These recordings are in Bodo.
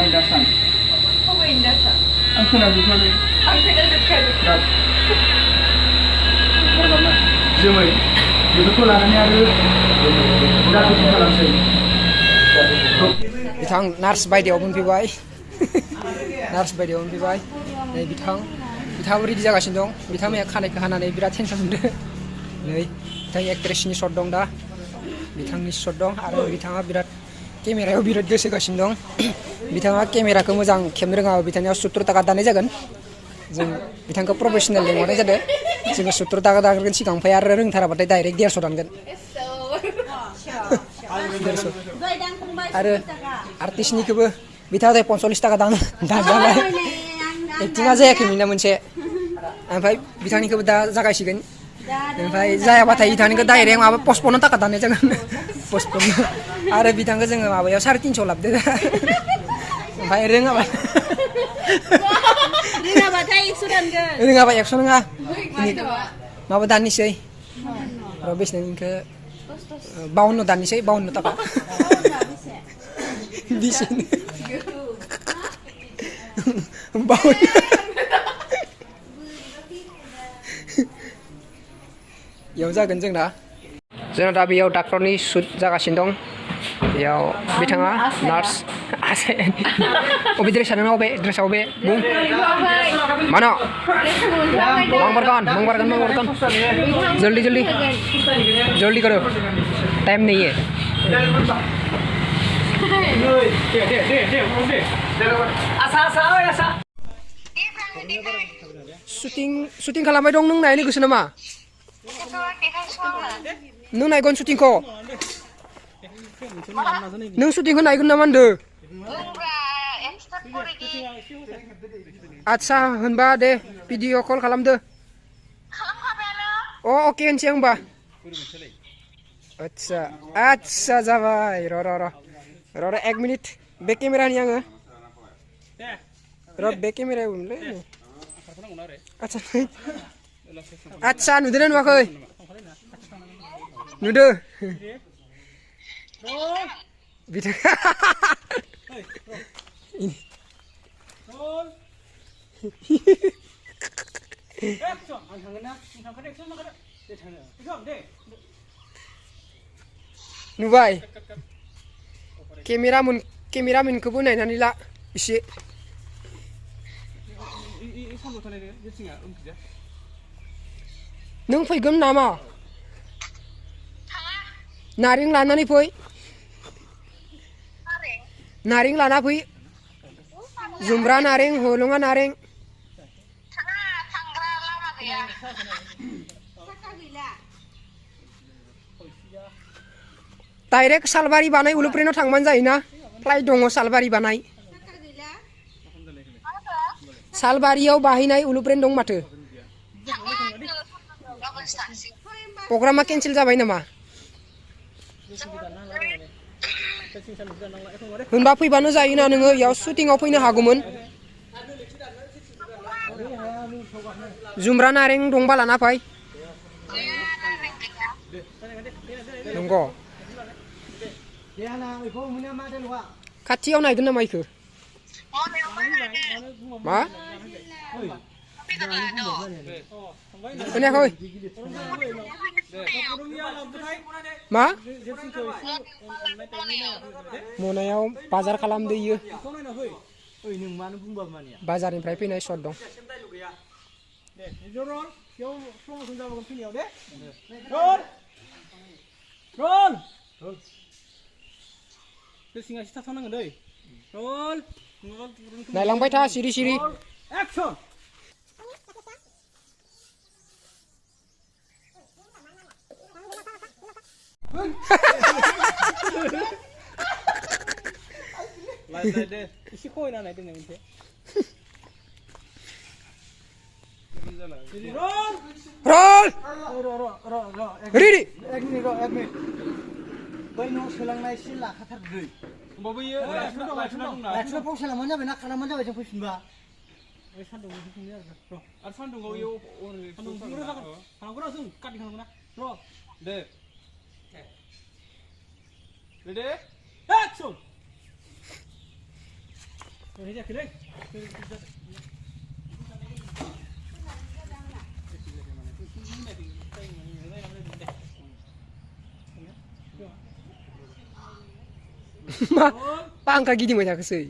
Indasan. Apa Indasan? Ang खोनाजोबखादों. Ang खोनाजोबखादों. माबाना जोमै बेफोरखौ लानानै आरो जाथोखौ खालामसै. बिथां नार्स बायदियाव मोनफैबाय नार्स बायदियाव मोनफैबाय नै बिथाङाबो रेडि जागासिनो दं बिथांमोनहा खानायखौ हानानै बिराद टेनसन मोनदों नै बिथांनि एक्ट्रेसनि शट दं दा बिथांनि शट दं आरो बिथाङा बिराद केमेरायाव बिराद गोसो होगासिनो दं बिथाङा केमेराखौ मोजां खेबनो रोङाबा बिथांनियाव 70 थाखा दाननाय जागोन जों बिथांखौ प्रफेसनेल लिंहरनाय जादों जोङो 70 थाखा दानगोन सिगां ओमफ्राय आरो रोंथाराबाथाय डाइरेक्ट 150 दानगोन आरो आर्टिस्टनिखौबो बिथाङा 45 थाखा दानजाबाय एक्टिङा जायाखैमोन मोनसे ओमफ्राय बिथांनिखौबो दा जागायसिगोन ओमफ्राय जायाबाथाय बिथांनिखौ डाइरेक्ट माबा पस्टप'न थाखा दाननाय जागोन पस्टप'न आरो बिथांखौ जोङो माबायाव 350 लाबोदो ओमफ्राय रोङाबाथाय 100 दानगोन रोङाबा 100 नङा माबा दाननोसै र' बेसेबांखौ 52 दाननोसै 52 थाखा बिसिनि 52 बेयाव जागोन जोंना दा बेयाव डाक्टरनि शुट जागासिनो दं बेयाव बिथाङा नार्स अबे ड्रेसा नोंना अबे ड्रेसा अबे बुं मानो मंगरगन जल्दी करो टाइम नहीं है shooting खालामबाय दं नों नायनो गोसो नामा नों नायगोन shootingखौ नों shootingखौ नायगोन नामा होनदों आच्छा होनबा दे भिडिअ कल खालामदो अके होनसै आं होनबा आच्छा जाबाय र' 1 मिनिट बेक केमेरानि आङो र' बेक केमेरायाव मोनलै आच्छा नुदोंना नुवाखै नुदो बिथां नुबाय केमेरामेनखौबो नायनानै ला एसे नों फैगोन नामा नारें लानानै फै नारें लाना फै जुमब्रा नारें हलङा नारें डाइरेक्ट सालबारि बानाय उलुप्रेनाव थांबानो जायोना फ्लाइट दङ सालबारि बानाय सालबारियाव बाहैनाय उलुप्रेन दं माथो प्रग्रामा केन्सेल जाबाय नामा होनबा फैबानो जायोना नोङो इयाव शुटिंआव फैनो हागौमोन जुमब्रा नारें दंबा लाना फै नंगौ खाथियाव नायगोन नामा इखो मा खोनायाखै मा मोनायाव बाजार खालामदो इयो बाजारनिफ्राय फैनाय शट दं नायलांबाय था सिरि सिरि एसे खमायना नायदों मोनसे रोल रेडि 1 मिनिट बै न' सोलांनाय एसे लाखाथारदो होमबाबो इयो लाखिना फाव खालामबानो जाबाय ना खालामबानो जाबाय जों फैफिनबा सान्दुं आरो सान्दुंआव इयाव सान्दुं खालामगोन जों काटिं खालामगोन ना र' दे रेडि एक्सन मा पांखा गिदिंबाय थाखोसै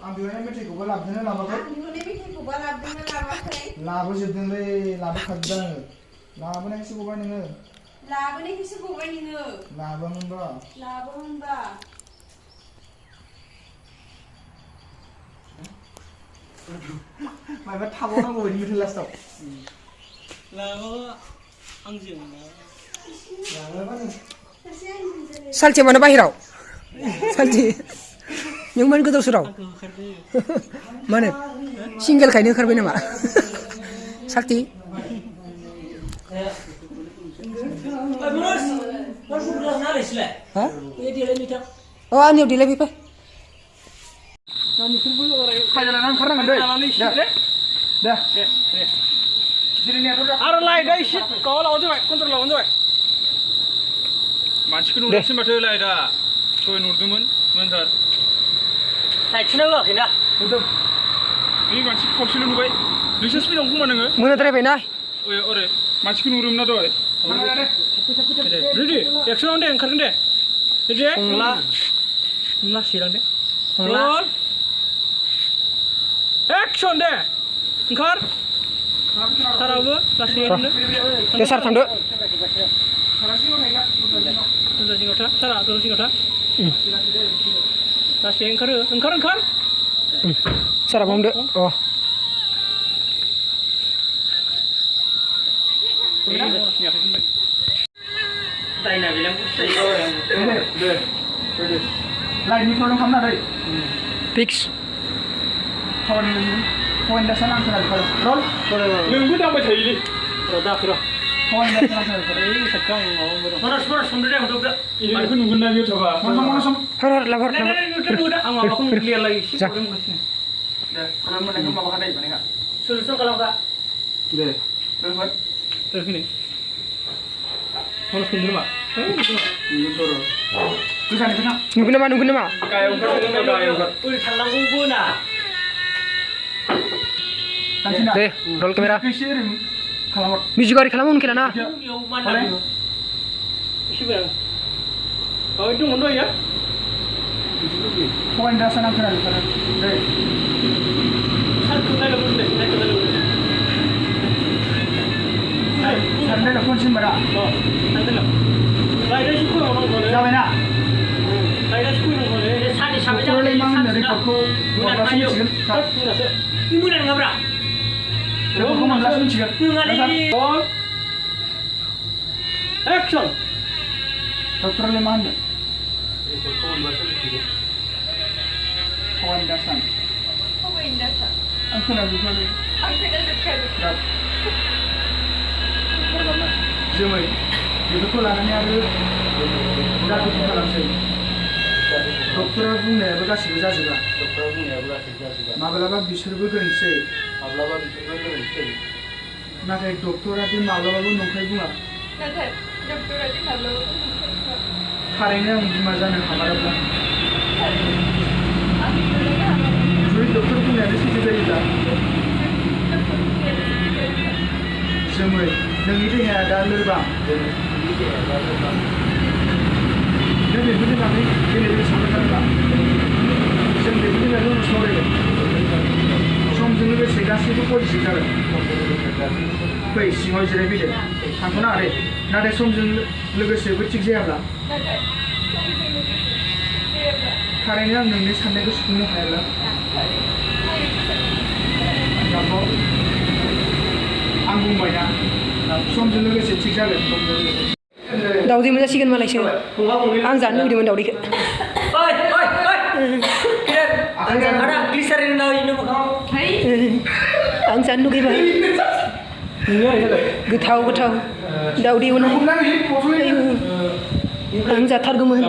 आं बेवहाय मेथाइखौबो लाबोदोंना लाबोआखै? लाबोजोबदोंलै लाबोखाजोबदों आङो लाबोनायखौसो गबाय नोङो लाबोआमोनबा माबा थाबावनांगौ बायदि मेथाइ लास्टाव सालथे मानो बाहेराव सालथे नों मानो गोदाव सोराव मानो सिंगेल खायनो ओंखारबाय नामा सालथे हा अ आंनियाव देलायफैबाय खायलाना ओंखारनांगोन दे आरो लाइट एसे गाव लावनो जाबाय कन्ट्रल लावनो जाबाय मानसिखौ नुदोंसै माथो लाइटआ दहाय नुदोंमोन मोनथार लाइटखौनो होआखैना नुदों बे मानसि खावसेल' नुबाय नोंसोर स्पिड दं खोमा नोङो मोनाद्रायबायना ओरै मानसिखौ नुदोंमोन ना दहाय रेडि एक्सनाव दे ओंखारगोन दे रेडि हमला सिरां दे रोल एक्सन दे ओंखार साराबो लासै थांदो दे सार थांदो जिङाव था सारा जिङाव था लासै ओंखार सारा हमदो अ दायना बिलां दे लाइटनि प्रब्लेम खालामना दै फिक्स पइन्ट दासान आं खोनादों रल नोंबो दांबाय थायोलै दाखो र' पइन्ट दासान आं खोनादों साइडखौ आं माबा समदो दे हमदो इलेक्ट्रिकखौ नुगोन ना बेयाव थाबा हर लाबर आं माबाखौ क्लियार लागि एसे प्रब्लेम मोनगासिनो दे आं मोननायखौ माबाखा दै मानेखा सलुसन खालामखा दे दोनफै हरस खुन्दुं मा नुगोन नामा गायाव ओरै थांनांगौबो ना दे रोल केमेरा मिउजिक गारि खालामो उनखेला ना दङ दहायो पइन्ट दासान आं खोनादों दे सारखौ नायलांगोन दे सारनाय खनसिम बारा लाइटआ एसे खमावनांगौ जाबायना लाइटआ एसे खमावनांगौ सानै साबै जाबाय मा होनो रिपर्टखौ मोनासो मिथिगोन मोना नङाब्रा रिपर्टखौ मोनब्लासो मिथिगोन एक्सन डक्टरले मा होनो रिपर्टखौ मोनब्लासो मिथिगोन पइन्ट दासान आं खोनाजोबखादों जोमै बेफोरखौ लानानै आरो जागोन खालामसै डक्टरा बुंनायाबो गासिबो जाजोबा माब्लाबा बिसोरबो गोरोन्थि जायो नाथाय डक्टरा दि माब्लाबाबो नंखाय बुङा थारैनो आं बिमा जानो हामाराब्ला जुदि डक्टर बुंनायानो सैथो जायोब्ला जोमै नोंनि देहाया दा लोरबां नों बेफोरनि बागै गेलेनो साननो जों बेफोरनि बागै सावरायगोन समजों लोगोसे गासैबो पजिटिभ जागोन फै सिङाव जिरायफैदो थांथ'ना आरो नाथाय समजों लोगोसेबो थिग जायाब्ला थारैनो आं नोंनि साननायखौ सुफुंनो हायाब्ला आं बुंबायना समजों लोगोसे थिग जागोन दाउदै मोनजासिगोन मालायसो आं जानो लुगैदोंमोन दाउदैखौ आं जानो लुगैबाय गोथाव गोथाव दाउदै एवनाय आं जाथारगौमोन